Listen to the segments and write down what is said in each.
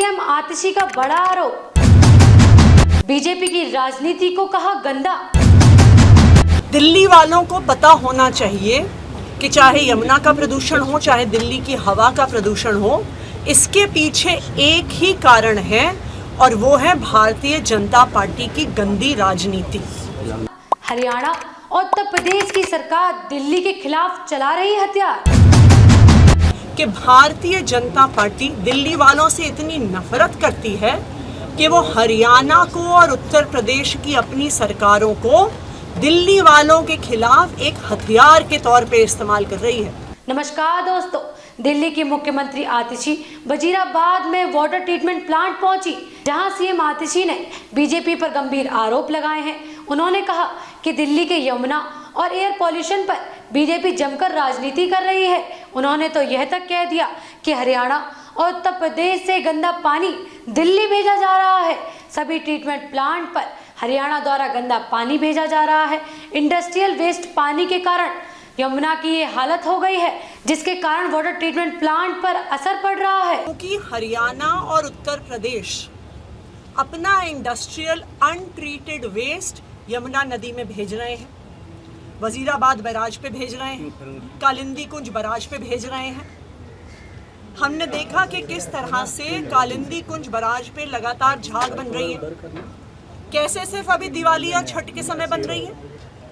CM आतिशी का बड़ा आरोप, बीजेपी की राजनीति को कहा गंदा। दिल्ली वालों को पता होना चाहिए कि चाहे यमुना का प्रदूषण हो, चाहे दिल्ली की हवा का प्रदूषण हो, इसके पीछे एक ही कारण है और वो है भारतीय जनता पार्टी की गंदी राजनीति। हरियाणा और उत्तर प्रदेश की सरकार दिल्ली के खिलाफ चला रही हथियार कि भारतीय जनता पार्टी दिल्ली वालों से इतनी नफरत करती है कि वो हरियाणा को और उत्तर प्रदेश की अपनी सरकारों को दिल्ली वालों के खिलाफ एक हथियार के तौर पे इस्तेमाल कर रही है। नमस्कार दोस्तों, दिल्ली की मुख्यमंत्री आतिशी वजीराबाद में वाटर ट्रीटमेंट प्लांट पहुंची, जहां सीएम आतिशी ने बीजेपी पर गंभीर आरोप लगाए हैं। उन्होंने कहा कि दिल्ली के यमुना और एयर पॉल्यूशन पर बीजेपी जमकर राजनीति कर रही है। उन्होंने तो यह तक कह दिया कि हरियाणा और उत्तर प्रदेश से गंदा पानी दिल्ली भेजा जा रहा है। सभी ट्रीटमेंट प्लांट पर हरियाणा द्वारा गंदा पानी भेजा जा रहा है। इंडस्ट्रियल वेस्ट पानी के कारण यमुना की ये हालत हो गई है, जिसके कारण वाटर ट्रीटमेंट प्लांट पर असर पड़ रहा है। क्योंकि हरियाणा और उत्तर प्रदेश अपना इंडस्ट्रियल अनट्रीटेड वेस्ट यमुना नदी में भेज रहे हैं, वजीराबाद बैराज पे भेज रहे हैं, कालिंदी कुंज बैराज पे भेज रहे हैं। हमने देखा कि किस तरह से कालिंदी कुंज बैराज पे लगातार झाग बन रही है, कैसे सिर्फ अभी दिवाली या छठ के समय बन रही है।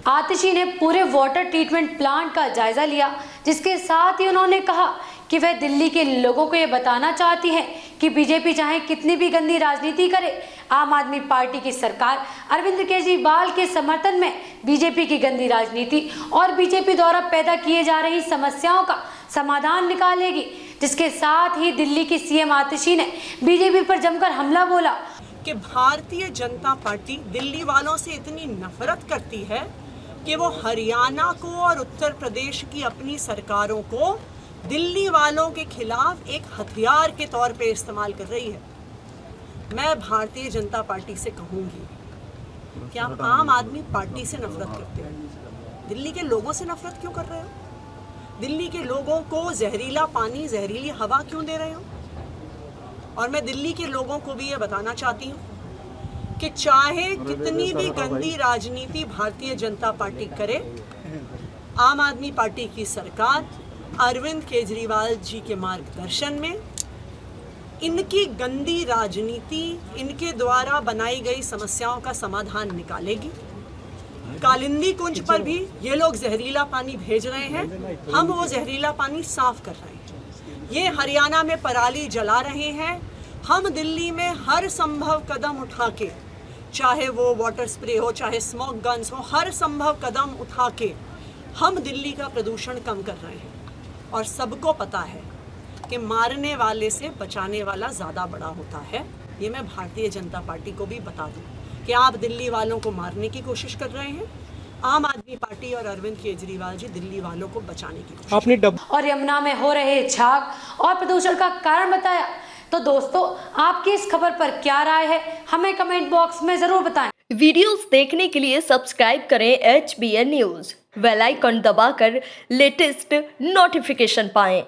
आतिशी ने पूरे वाटर ट्रीटमेंट प्लांट का जायजा लिया, जिसके साथ ही उन्होंने कहा कि वह दिल्ली के लोगों को ये बताना चाहती है कि बीजेपी चाहे कितनी भी गंदी राजनीति करे, आम आदमी पार्टी की सरकार अरविंद केजरीवाल के समर्थन में बीजेपी की गंदी राजनीति और बीजेपी द्वारा पैदा किए जा रही समस्याओं का समाधान निकालेगी। जिसके साथ ही दिल्ली की सीएम आतिशी ने बीजेपी पर जमकर हमला बोला कि भारतीय जनता पार्टी दिल्ली वालों से इतनी नफरत करती है कि वो हरियाणा को और उत्तर प्रदेश की अपनी सरकारों को दिल्ली वालों के खिलाफ एक हथियार के तौर पे इस्तेमाल कर रही है। मैं भारतीय जनता पार्टी से कहूंगी कि आप आम आदमी पार्टी से नफरत करते हो, दिल्ली के लोगों से नफरत क्यों कर रहे हो? दिल्ली के लोगों को जहरीला पानी, जहरीली हवा क्यों दे रहे हो? और मैं दिल्ली के लोगों को भी ये बताना चाहती हूँ कि चाहे कितनी भी गंदी राजनीति भारतीय जनता पार्टी करे, आम आदमी पार्टी की सरकार अरविंद केजरीवाल जी के मार्गदर्शन में इनकी गंदी राजनीति, इनके द्वारा बनाई गई समस्याओं का समाधान निकालेगी। कालिंदी कुंज पर भी ये लोग जहरीला पानी भेज रहे हैं, हम वो जहरीला पानी साफ कर रहे हैं। ये हरियाणा में पराली जला रहे हैं, हम दिल्ली में हर संभव कदम उठा के, चाहे वो वाटर स्प्रे हो, चाहे स्मोक गन्स हो, हर संभव कदम उठा के हम दिल्ली का प्रदूषण कम कर रहे हैं। और सबको पता है कि मारने वाले से बचाने वाला ज़्यादा बड़ा होता है। ये मैं भारतीय जनता पार्टी को भी बता दूं कि आप दिल्ली वालों को मारने की कोशिश कर रहे हैं, आम आदमी पार्टी और अरविंद केजरीवाल जी दिल्ली वालों को बचाने की कोशिश आपने और यमुना में हो रहे झाग और प्रदूषण का कारण बताया। तो दोस्तों, आपकी इस खबर पर क्या राय है, हमें कमेंट बॉक्स में जरूर बताएं। वीडियोस देखने के लिए सब्सक्राइब करें HBN न्यूज, बेल आइकन दबाकर लेटेस्ट नोटिफिकेशन पाएं।